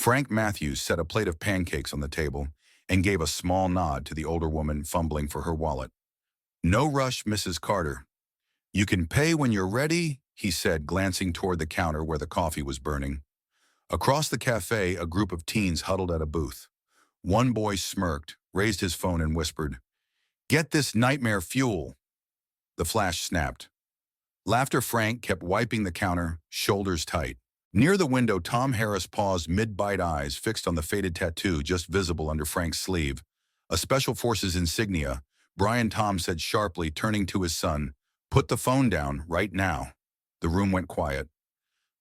Frank Matthews set a plate of pancakes on the table and gave a small nod to the older woman fumbling for her wallet. "No rush, Mrs. Carter. You can pay when you're ready," he said, glancing toward the counter where the coffee was burning. Across the cafe, a group of teens huddled at a booth. One boy smirked, raised his phone and whispered, "Get this nightmare fuel." The flash snapped. Laughter Frank kept wiping the counter, shoulders tight. Near the window, Tom Harris paused, mid-bite eyes fixed on the faded tattoo just visible under Frank's sleeve. "A Special Forces insignia," Brian Tom said sharply, turning to his son. "Put the phone down, right now." The room went quiet.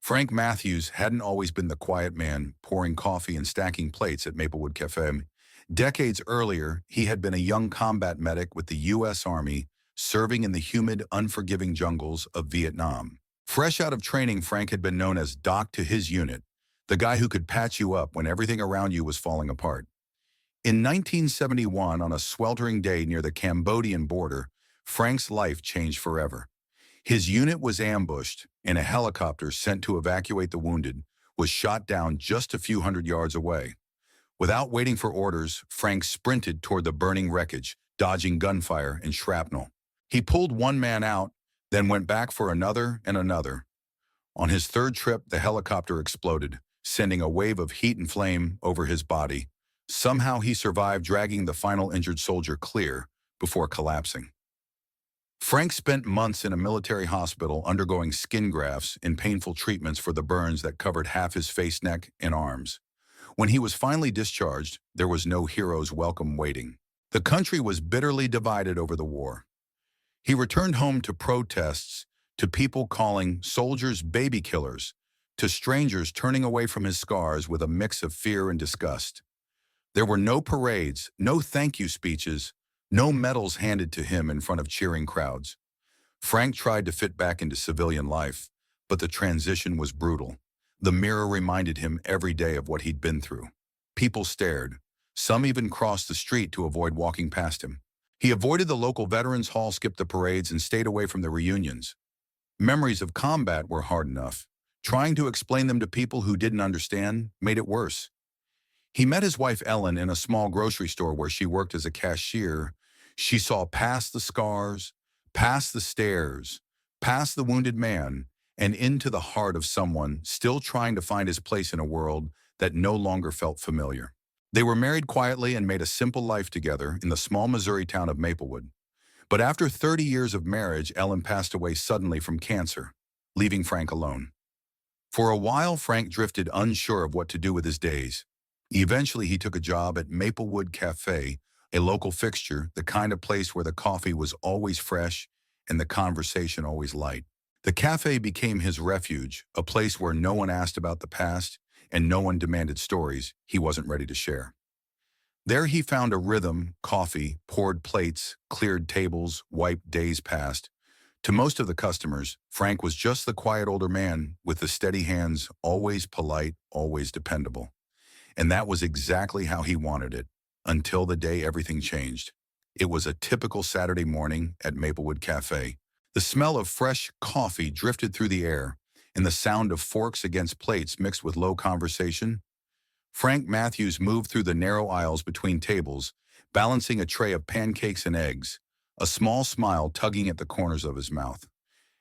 Frank Matthews hadn't always been the quiet man, pouring coffee and stacking plates at Maplewood Cafe. Decades earlier, he had been a young combat medic with the U.S. Army, serving in the humid, unforgiving jungles of Vietnam. Fresh out of training, Frank had been known as Doc to his unit, the guy who could patch you up when everything around you was falling apart. In 1971, on a sweltering day near the Cambodian border, Frank's life changed forever. His unit was ambushed, and a helicopter sent to evacuate the wounded was shot down just a few hundred yards away. Without waiting for orders, Frank sprinted toward the burning wreckage, dodging gunfire and shrapnel. He pulled one man out, then went back for another and another. On his third trip, the helicopter exploded, sending a wave of heat and flame over his body. Somehow he survived, dragging the final injured soldier clear before collapsing. Frank spent months in a military hospital undergoing skin grafts and painful treatments for the burns that covered half his face, neck, and arms. When he was finally discharged, there was no hero's welcome waiting. The country was bitterly divided over the war. He returned home to protests, to people calling soldiers baby killers, to strangers turning away from his scars with a mix of fear and disgust. There were no parades, no thank you speeches, no medals handed to him in front of cheering crowds. Frank tried to fit back into civilian life, but the transition was brutal. The mirror reminded him every day of what he'd been through. People stared. Some even crossed the street to avoid walking past him. He avoided the local veterans hall, skipped the parades, and stayed away from the reunions. Memories of combat were hard enough. Trying to explain them to people who didn't understand made it worse. He met his wife Ellen in a small grocery store where she worked as a cashier. She saw past the scars, past the stares, past the wounded man, and into the heart of someone still trying to find his place in a world that no longer felt familiar. They were married quietly and made a simple life together in the small Missouri town of Maplewood. But after 30 years of marriage, Ellen passed away suddenly from cancer, leaving Frank alone. For a while, Frank drifted, unsure of what to do with his days. Eventually, he took a job at Maplewood Café, a local fixture, the kind of place where the coffee was always fresh and the conversation always light. The cafe became his refuge, a place where no one asked about the past and no one demanded stories he wasn't ready to share. There he found a rhythm: coffee, poured plates, cleared tables, wiped days past. To most of the customers, Frank was just the quiet older man with the steady hands, always polite, always dependable. And that was exactly how he wanted it, until the day everything changed. It was a typical Saturday morning at Maplewood Cafe. The smell of fresh coffee drifted through the air, and the sound of forks against plates mixed with low conversation. Frank Matthews moved through the narrow aisles between tables, balancing a tray of pancakes and eggs, a small smile tugging at the corners of his mouth.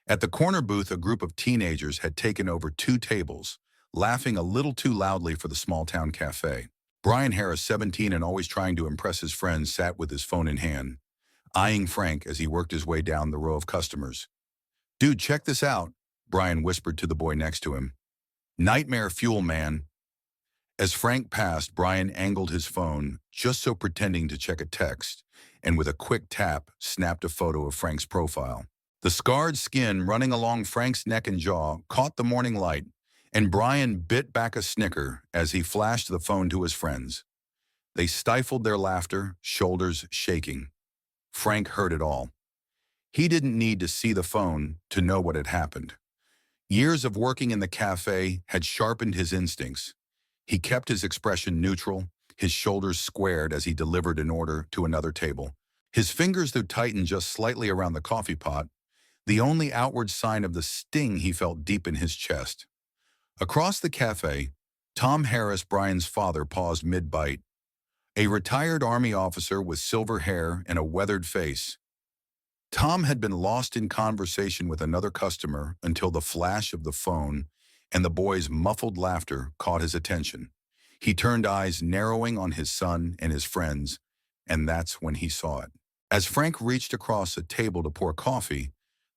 At the corner booth, a group of teenagers had taken over 2 tables, laughing a little too loudly for the small-town cafe. Brian Harris, 17 and always trying to impress his friends, sat with his phone in hand, eyeing Frank as he worked his way down the row of customers. "Dude, check this out," Brian whispered to the boy next to him. "Nightmare fuel, man." As Frank passed, Brian angled his phone, just so pretending to check a text, and with a quick tap, snapped a photo of Frank's profile. The scarred skin running along Frank's neck and jaw caught the morning light, and Brian bit back a snicker as he flashed the phone to his friends. They stifled their laughter, shoulders shaking. Frank heard it all. He didn't need to see the phone to know what had happened. Years of working in the cafe had sharpened his instincts. He kept his expression neutral, his shoulders squared as he delivered an order to another table. His fingers, though tightened just slightly around the coffee pot, the only outward sign of the sting he felt deep in his chest. Across the cafe, Tom Harris, Brian's father, paused mid-bite. A retired Army officer with silver hair and a weathered face. Tom had been lost in conversation with another customer until the flash of the phone and the boy's muffled laughter caught his attention. He turned eyes narrowing on his son and his friends, and that's when he saw it. As Frank reached across a table to pour coffee,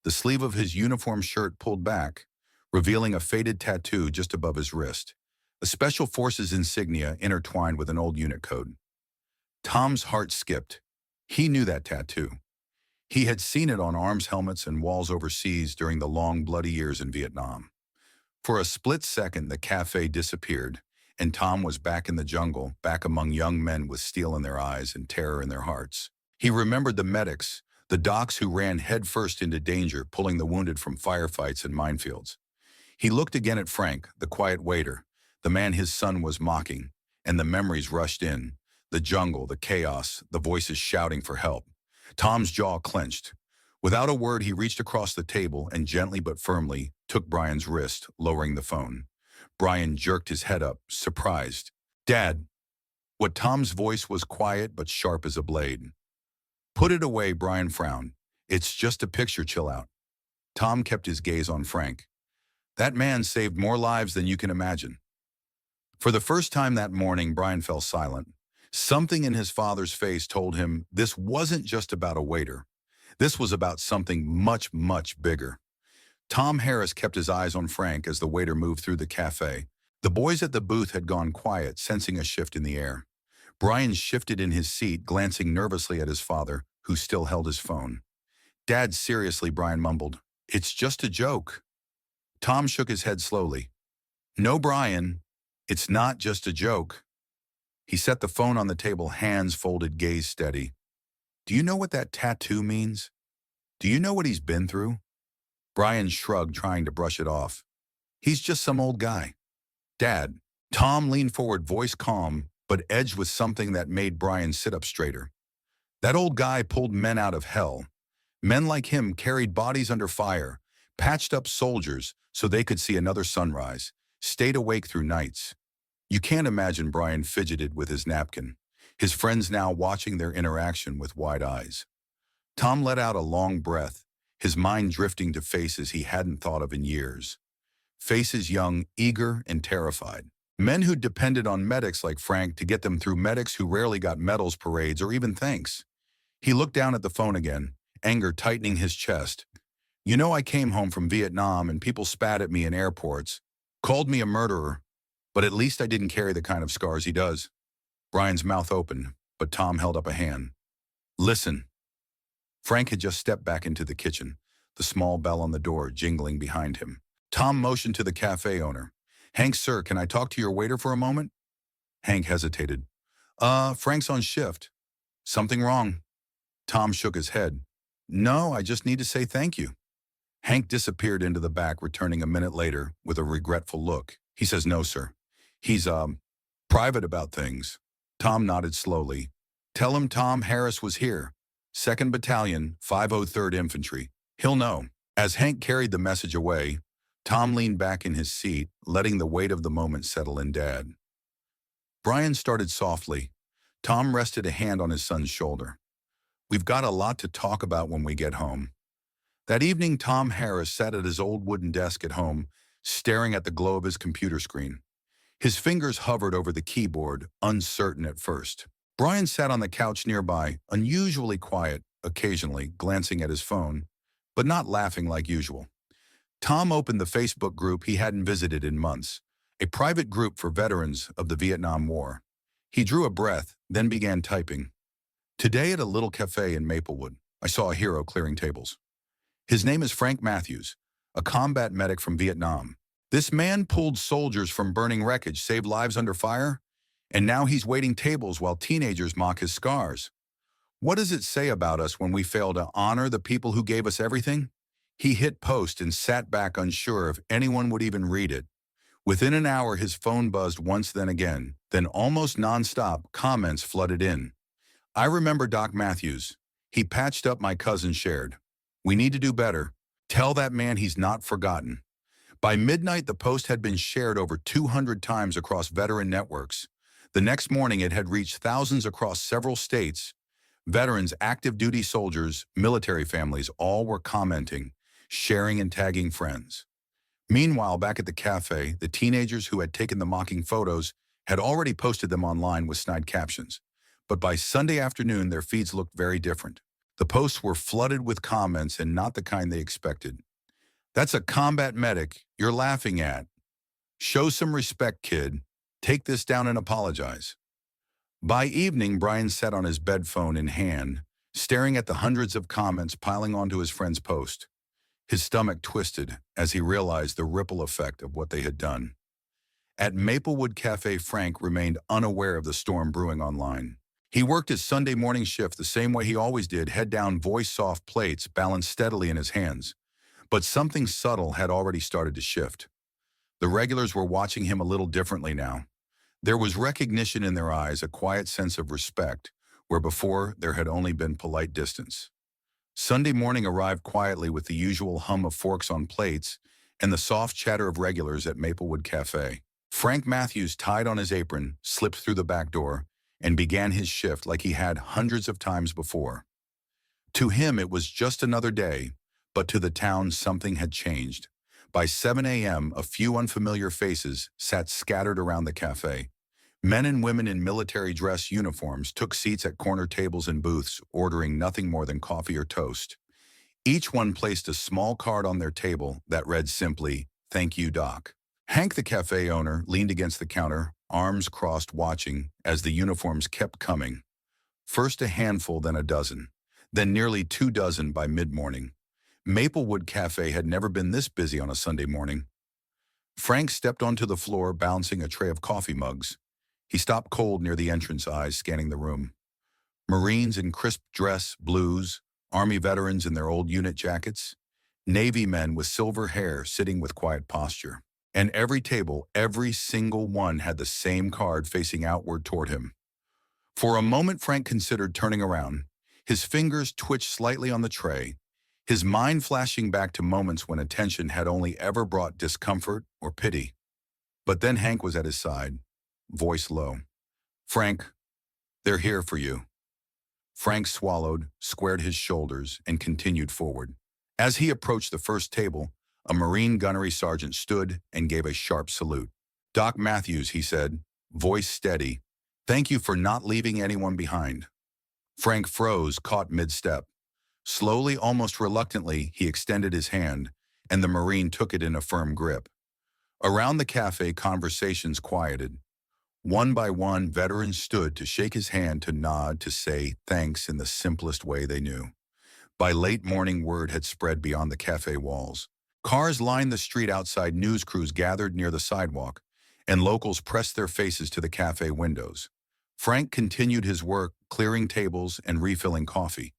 the sleeve of his uniform shirt pulled back, revealing a faded tattoo just above his wrist, a Special Forces insignia intertwined with an old unit code. Tom's heart skipped. He knew that tattoo. He had seen it on arms helmets and walls overseas during the long, bloody years in Vietnam. For a split second, the cafe disappeared, and Tom was back in the jungle, back among young men with steel in their eyes and terror in their hearts. He remembered the medics, the docs who ran headfirst into danger, pulling the wounded from firefights and minefields. He looked again at Frank, the quiet waiter, the man his son was mocking, and the memories rushed in. The jungle, the chaos, the voices shouting for help. Tom's jaw clenched. Without a word, he reached across the table and gently but firmly took Brian's wrist, lowering the phone. Brian jerked his head up, surprised. "Dad." What Tom's voice was quiet but sharp as a blade. "Put it away," Brian frowned. "It's just a picture, chill out." Tom kept his gaze on Frank. "That man saved more lives than you can imagine." For the first time that morning, Brian fell silent. Something in his father's face told him this wasn't just about a waiter. This was about something much, much bigger. Tom Harris kept his eyes on Frank as the waiter moved through the cafe. The boys at the booth had gone quiet, sensing a shift in the air. Brian shifted in his seat, glancing nervously at his father, who still held his phone. "Dad, seriously," Brian mumbled. "It's just a joke." Tom shook his head slowly. "No, Brian, it's not just a joke." He set the phone on the table, hands folded, gaze steady. "Do you know what that tattoo means? Do you know what he's been through?" Brian shrugged, trying to brush it off. "He's just some old guy." "Dad." Tom leaned forward, voice calm, but edged with something that made Brian sit up straighter. "That old guy pulled men out of hell. Men like him carried bodies under fire, patched up soldiers so they could see another sunrise, stayed awake through nights." You can't imagine. Brian fidgeted with his napkin, his friends now watching their interaction with wide eyes. Tom let out a long breath, his mind drifting to faces he hadn't thought of in years. Faces young, eager, and terrified. Men who depended on medics like Frank to get them through, medics who rarely got medals, parades, or even thanks. He looked down at the phone again, anger tightening his chest. "You know, I came home from Vietnam and people spat at me in airports, called me a murderer, but at least I didn't carry the kind of scars he does." Brian's mouth opened, but Tom held up a hand. "Listen." Frank had just stepped back into the kitchen, the small bell on the door jingling behind him. Tom motioned to the cafe owner. "Hank, sir, can I talk to your waiter for a moment?" Hank hesitated. Frank's on shift." "Something wrong?" Tom shook his head. "No, I just need to say thank you." Hank disappeared into the back, returning a minute later with a regretful look. He says, "No, sir. He's, private about things." Tom nodded slowly. "Tell him Tom Harris was here. 2nd Battalion, 503rd Infantry. He'll know." As Hank carried the message away, Tom leaned back in his seat, letting the weight of the moment settle in. "Dad." Brian started softly. Tom rested a hand on his son's shoulder. "We've got a lot to talk about when we get home." That evening, Tom Harris sat at his old wooden desk at home, staring at the glow of his computer screen. His fingers hovered over the keyboard, uncertain at first. Brian sat on the couch nearby, unusually quiet, occasionally glancing at his phone, but not laughing like usual. Tom opened the Facebook group he hadn't visited in months, a private group for veterans of the Vietnam War. He drew a breath, then began typing. "Today at a little cafe in Maplewood, I saw a hero clearing tables. His name is Frank Matthews, a combat medic from Vietnam. This man pulled soldiers from burning wreckage, saved lives under fire, and now he's waiting tables while teenagers mock his scars. What does it say about us when we fail to honor the people who gave us everything?" He hit post and sat back, unsure if anyone would even read it. Within an hour, his phone buzzed once, then again. Then almost nonstop, comments flooded in. "I remember Doc Matthews. He patched up my cousin shared. We need to do better. Tell that man he's not forgotten." By midnight, the post had been shared over 200 times across veteran networks. The next morning, it had reached thousands across several states. Veterans, active duty soldiers, military families, all were commenting, sharing and tagging friends. Meanwhile, back at the cafe, the teenagers who had taken the mocking photos had already posted them online with snide captions. But by Sunday afternoon, their feeds looked very different. The posts were flooded with comments and not the kind they expected. "That's a combat medic you're laughing at. Show some respect, kid. Take this down and apologize." By evening, Brian sat on his bed phone in hand, staring at the hundreds of comments piling onto his friend's post. His stomach twisted as he realized the ripple effect of what they had done. At Maplewood Cafe, Frank remained unaware of the storm brewing online. He worked his Sunday morning shift the same way he always did, head down, voice soft, plates balanced steadily in his hands. But something subtle had already started to shift. The regulars were watching him a little differently now. There was recognition in their eyes, a quiet sense of respect, where before there had only been polite distance. Sunday morning arrived quietly with the usual hum of forks on plates and the soft chatter of regulars at Maplewood Cafe. Frank Matthews, tied on his apron, slipped through the back door and began his shift like he had hundreds of times before. To him, it was just another day, but to the town, something had changed. By 7 a.m., a few unfamiliar faces sat scattered around the cafe. Men and women in military dress uniforms took seats at corner tables and booths, ordering nothing more than coffee or toast. Each one placed a small card on their table that read simply, "Thank you, Doc." Hank, the cafe owner, leaned against the counter, arms crossed, watching as the uniforms kept coming. First a handful, then a dozen, then nearly 2 dozen by mid-morning. Maplewood Cafe had never been this busy on a Sunday morning. Frank stepped onto the floor, balancing a tray of coffee mugs. He stopped cold near the entrance, eyes scanning the room. Marines in crisp dress, blues, Army veterans in their old unit jackets, Navy men with silver hair sitting with quiet posture. And every table, every single one, had the same card facing outward toward him. For a moment, Frank considered turning around. His fingers twitched slightly on the tray, his mind flashing back to moments when attention had only ever brought discomfort or pity. But then Hank was at his side, voice low. "Frank, they're here for you." Frank swallowed, squared his shoulders, and continued forward. As he approached the first table, a Marine gunnery sergeant stood and gave a sharp salute. "Doc Matthews," he said, voice steady, "thank you for not leaving anyone behind." Frank froze, caught mid-step. Slowly, almost reluctantly, he extended his hand, and the Marine took it in a firm grip. Around the cafe, conversations quieted. One by one, veterans stood to shake his hand, to nod, to say thanks in the simplest way they knew. By late morning, word had spread beyond the cafe walls. Cars lined the street outside, news crews gathered near the sidewalk, and locals pressed their faces to the cafe windows. Frank continued his work, clearing tables and refilling coffee.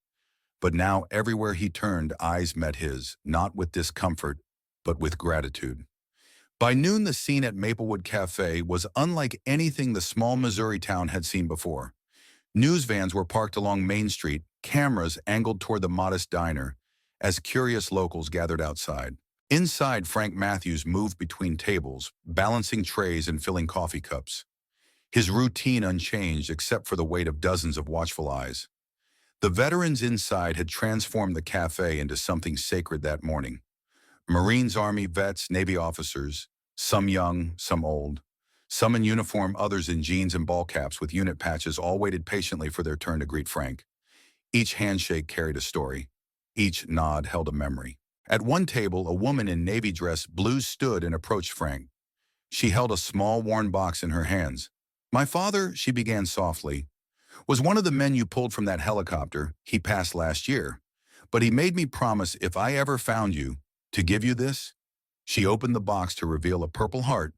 But now, everywhere he turned, eyes met his, not with discomfort, but with gratitude. By noon, the scene at Maplewood Cafe was unlike anything the small Missouri town had seen before. News vans were parked along Main Street, cameras angled toward the modest diner, as curious locals gathered outside. Inside, Frank Matthews moved between tables, balancing trays and filling coffee cups. His routine unchanged except for the weight of dozens of watchful eyes. The veterans inside had transformed the cafe into something sacred that morning. Marines, Army vets, Navy officers, some young, some old, some in uniform, others in jeans and ball caps with unit patches, all waited patiently for their turn to greet Frank. Each handshake carried a story. Each nod held a memory. At one table, a woman in Navy dress blues stood and approached Frank. She held a small, worn box in her hands. "My father," she began softly, "was one of the men you pulled from that helicopter. He passed last year. But he made me promise if I ever found you, to give you this." She opened the box to reveal a purple heart.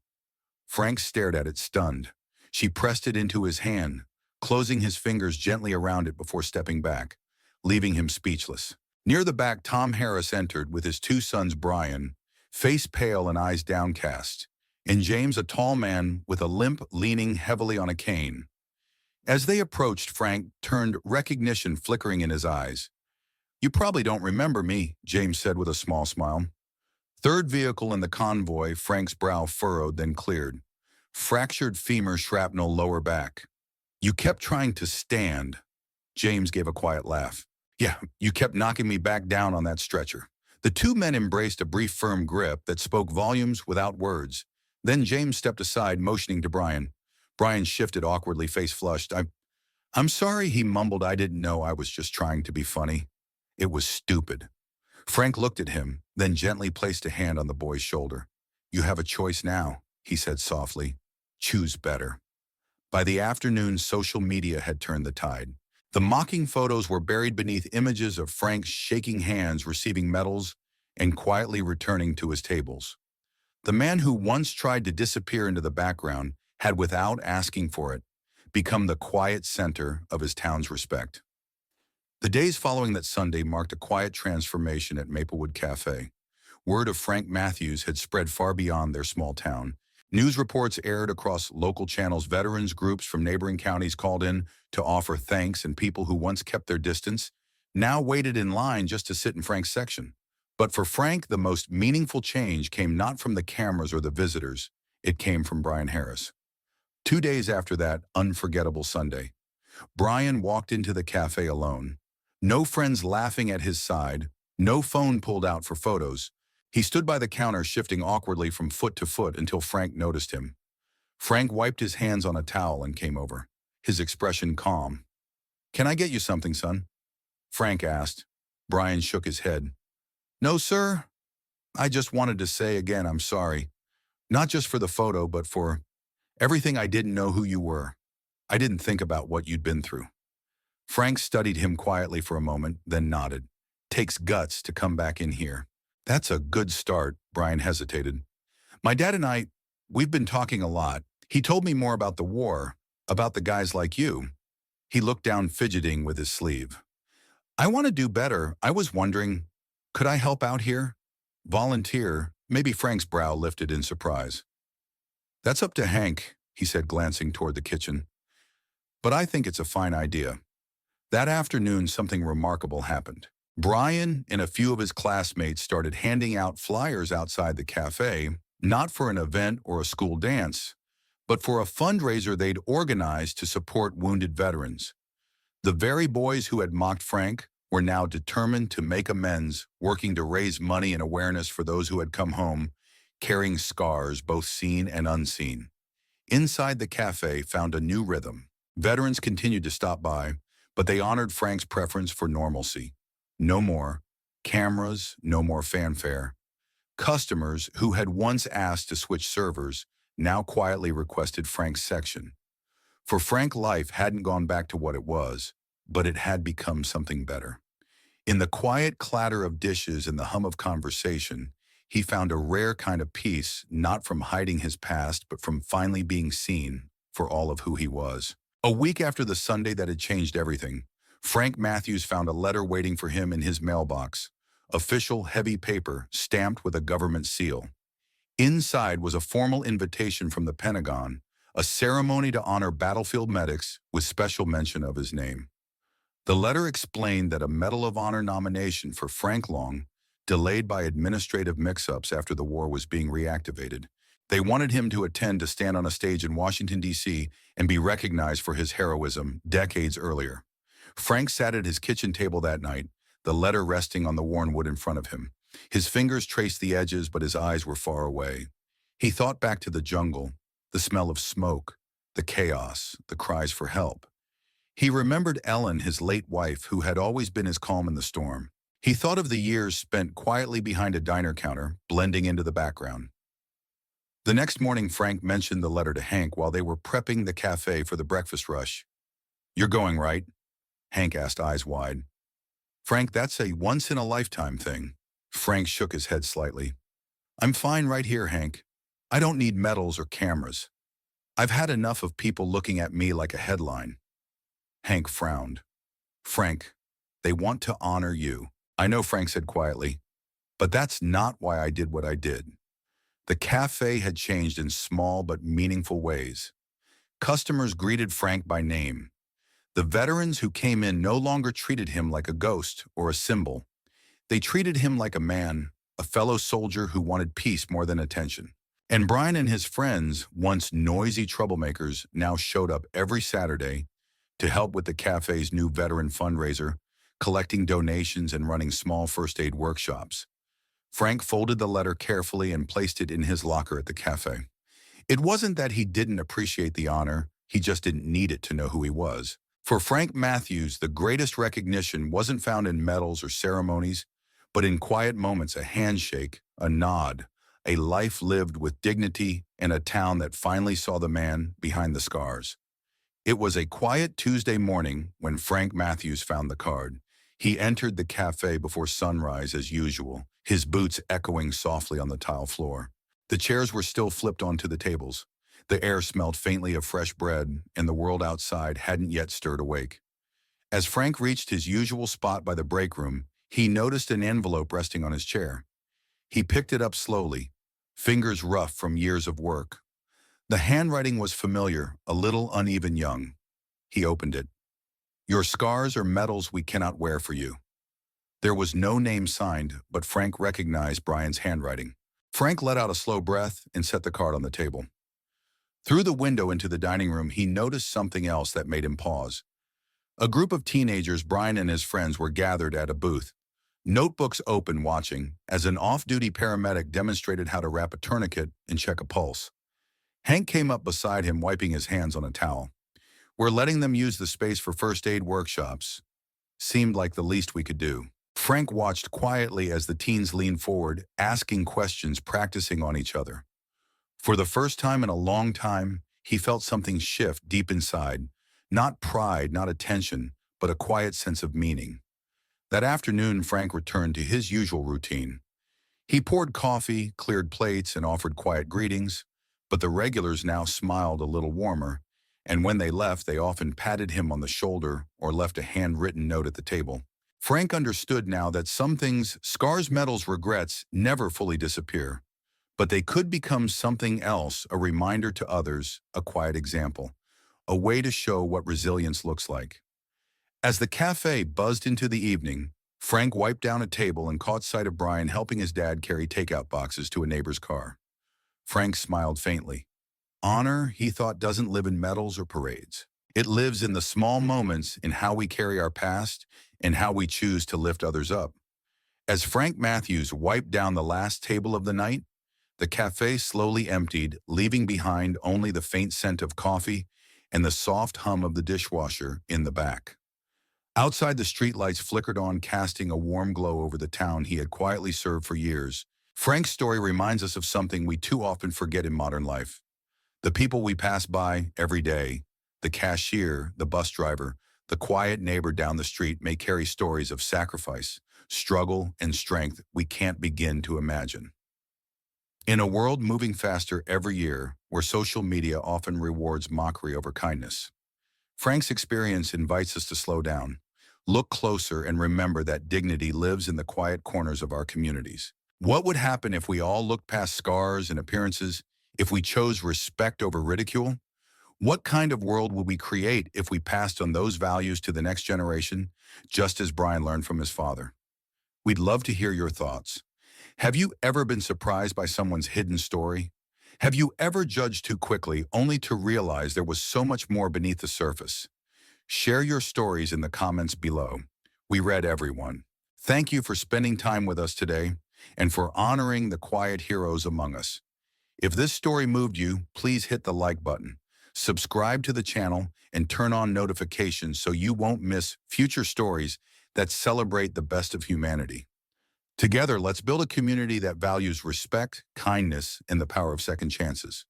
Frank stared at it, stunned. She pressed it into his hand, closing his fingers gently around it before stepping back, leaving him speechless. Near the back, Tom Harris entered with his 2 sons, Brian, face pale and eyes downcast, and James, a tall man with a limp, leaning heavily on a cane. As they approached, Frank turned, recognition flickering in his eyes. "You probably don't remember me," James said with a small smile. Third vehicle in the convoy, Frank's brow furrowed, then cleared. Fractured femur, shrapnel, lower back. You kept trying to stand. James gave a quiet laugh. Yeah, you kept knocking me back down on that stretcher. The two men embraced a brief firm grip that spoke volumes without words. Then James stepped aside, motioning to Brian. Brian shifted awkwardly, face flushed. I'm sorry, he mumbled. I didn't know. I was just trying to be funny. It was stupid. Frank looked at him, then gently placed a hand on the boy's shoulder. You have a choice now, he said softly. Choose better. By the afternoon, social media had turned the tide. The mocking photos were buried beneath images of Frank shaking hands, receiving medals, and quietly returning to his tables. The man who once tried to disappear into the background had, without asking for it, become the quiet center of his town's respect. The days following that Sunday marked a quiet transformation at Maplewood Café. Word of Frank Matthews had spread far beyond their small town. News reports aired across local channels. Veterans groups from neighboring counties called in to offer thanks, and people who once kept their distance now waited in line just to sit in Frank's section. But for Frank, the most meaningful change came not from the cameras or the visitors. It came from Brian Harris. 2 days after that unforgettable Sunday, Brian walked into the cafe alone. No friends laughing at his side, no phone pulled out for photos. He stood by the counter, shifting awkwardly from foot to foot until Frank noticed him. Frank wiped his hands on a towel and came over, his expression calm. Can I get you something, son? Frank asked. Brian shook his head. No, sir. I just wanted to say again I'm sorry. Not just for the photo, but for everything. I didn't know who you were. I didn't think about what you'd been through. Frank studied him quietly for a moment, then nodded. Takes guts to come back in here. That's a good start, Brian hesitated. My dad and we've been talking a lot. He told me more about the war, about the guys like you. He looked down, fidgeting with his sleeve. I want to do better. I was wondering, could I help out here? Volunteer? Maybe. Frank's brow lifted in surprise. That's up to Hank, he said, glancing toward the kitchen. But I think it's a fine idea. That afternoon, something remarkable happened. Brian and a few of his classmates started handing out flyers outside the cafe, not for an event or a school dance, but for a fundraiser they'd organized to support wounded veterans. The very boys who had mocked Frank were now determined to make amends, working to raise money and awareness for those who had come home, carrying scars both seen and unseen. Inside the cafe found a new rhythm. Veterans continued to stop by, but they honored Frank's preference for normalcy. No more cameras, no more fanfare. Customers who had once asked to switch servers now quietly requested Frank's section. For Frank, life hadn't gone back to what it was, but it had become something better. In the quiet clatter of dishes and the hum of conversation, he found a rare kind of peace, not from hiding his past, but from finally being seen for all of who he was. A week after the Sunday that had changed everything, Frank Matthews found a letter waiting for him in his mailbox. Official, heavy paper, stamped with a government seal. Inside was a formal invitation from the Pentagon, a ceremony to honor battlefield medics with special mention of his name. The letter explained that a Medal of Honor nomination for Frank Long, delayed by administrative mix-ups after the war, was being reactivated. They wanted him to stand on a stage in Washington, D.C., and be recognized for his heroism decades earlier. Frank sat at his kitchen table that night, the letter resting on the worn wood in front of him. His fingers traced the edges, but his eyes were far away. He thought back to the jungle, the smell of smoke, the chaos, the cries for help. He remembered Ellen, his late wife, who had always been his calm in the storm. He thought of the years spent quietly behind a diner counter, blending into the background. The next morning, Frank mentioned the letter to Hank while they were prepping the cafe for the breakfast rush. You're going, right? Hank asked, eyes wide. Frank, that's a once-in-a-lifetime thing. Frank shook his head slightly. I'm fine right here, Hank. I don't need medals or cameras. I've had enough of people looking at me like a headline. Hank frowned. Frank, they want to honor you. I know, Frank said quietly, but that's not why I did what I did. The cafe had changed in small but meaningful ways. Customers greeted Frank by name. The veterans who came in no longer treated him like a ghost or a symbol. They treated him like a man, a fellow soldier who wanted peace more than attention. And Brian and his friends, once noisy troublemakers, now showed up every Saturday to help with the cafe's new veteran fundraiser, collecting donations and running small first aid workshops. Frank folded the letter carefully and placed it in his locker at the cafe. It wasn't that he didn't appreciate the honor, he just didn't need it to know who he was. For Frank Matthews, the greatest recognition wasn't found in medals or ceremonies, but in quiet moments, a handshake, a nod, a life lived with dignity, and a town that finally saw the man behind the scars. It was a quiet Tuesday morning when Frank Matthews found the card. He entered the cafe before sunrise as usual, his boots echoing softly on the tile floor. The chairs were still flipped onto the tables. The air smelled faintly of fresh bread, and the world outside hadn't yet stirred awake. As Frank reached his usual spot by the break room, he noticed an envelope resting on his chair. He picked it up slowly, fingers rough from years of work. The handwriting was familiar, a little uneven young. He opened it. "Your scars are medals we cannot wear for you." There was no name signed, but Frank recognized Brian's handwriting. Frank let out a slow breath and set the card on the table. Through the window into the dining room, he noticed something else that made him pause. A group of teenagers, Brian and his friends, were gathered at a booth, notebooks open, watching as an off-duty paramedic demonstrated how to wrap a tourniquet and check a pulse. Hank came up beside him, wiping his hands on a towel. "We're letting them use the space for first aid workshops." Seemed like the least we could do. Frank watched quietly as the teens leaned forward, asking questions, practicing on each other. For the first time in a long time, he felt something shift deep inside. Not pride, not attention, but a quiet sense of meaning. That afternoon, Frank returned to his usual routine. He poured coffee, cleared plates, and offered quiet greetings, but the regulars now smiled a little warmer, and when they left, they often patted him on the shoulder or left a handwritten note at the table. Frank understood now that some things, scars, medals, regrets, never fully disappear, but they could become something else, a reminder to others, a quiet example, a way to show what resilience looks like. As the cafe buzzed into the evening, Frank wiped down a table and caught sight of Brian helping his dad carry takeout boxes to a neighbor's car. Frank smiled faintly. Honor, he thought, doesn't live in medals or parades. It lives in the small moments, in how we carry our past and how we choose to lift others up. As Frank Matthews wiped down the last table of the night, the cafe slowly emptied, leaving behind only the faint scent of coffee and the soft hum of the dishwasher in the back. Outside, the streetlights flickered on, casting a warm glow over the town he had quietly served for years. Frank's story reminds us of something we too often forget in modern life. The people we pass by every day, the cashier, the bus driver, the quiet neighbor down the street, may carry stories of sacrifice, struggle, and strength we can't begin to imagine. In a world moving faster every year, where social media often rewards mockery over kindness, Frank's experience invites us to slow down, look closer, and remember that dignity lives in the quiet corners of our communities. What would happen if we all looked past scars and appearances, if we chose respect over ridicule? What kind of world would we create if we passed on those values to the next generation, just as Brian learned from his father? We'd love to hear your thoughts. Have you ever been surprised by someone's hidden story? Have you ever judged too quickly only to realize there was so much more beneath the surface? Share your stories in the comments below. We read everyone. Thank you for spending time with us today and for honoring the quiet heroes among us. If this story moved you, please hit the like button, subscribe to the channel, and turn on notifications so you won't miss future stories that celebrate the best of humanity. Together, let's build a community that values respect, kindness, and the power of second chances.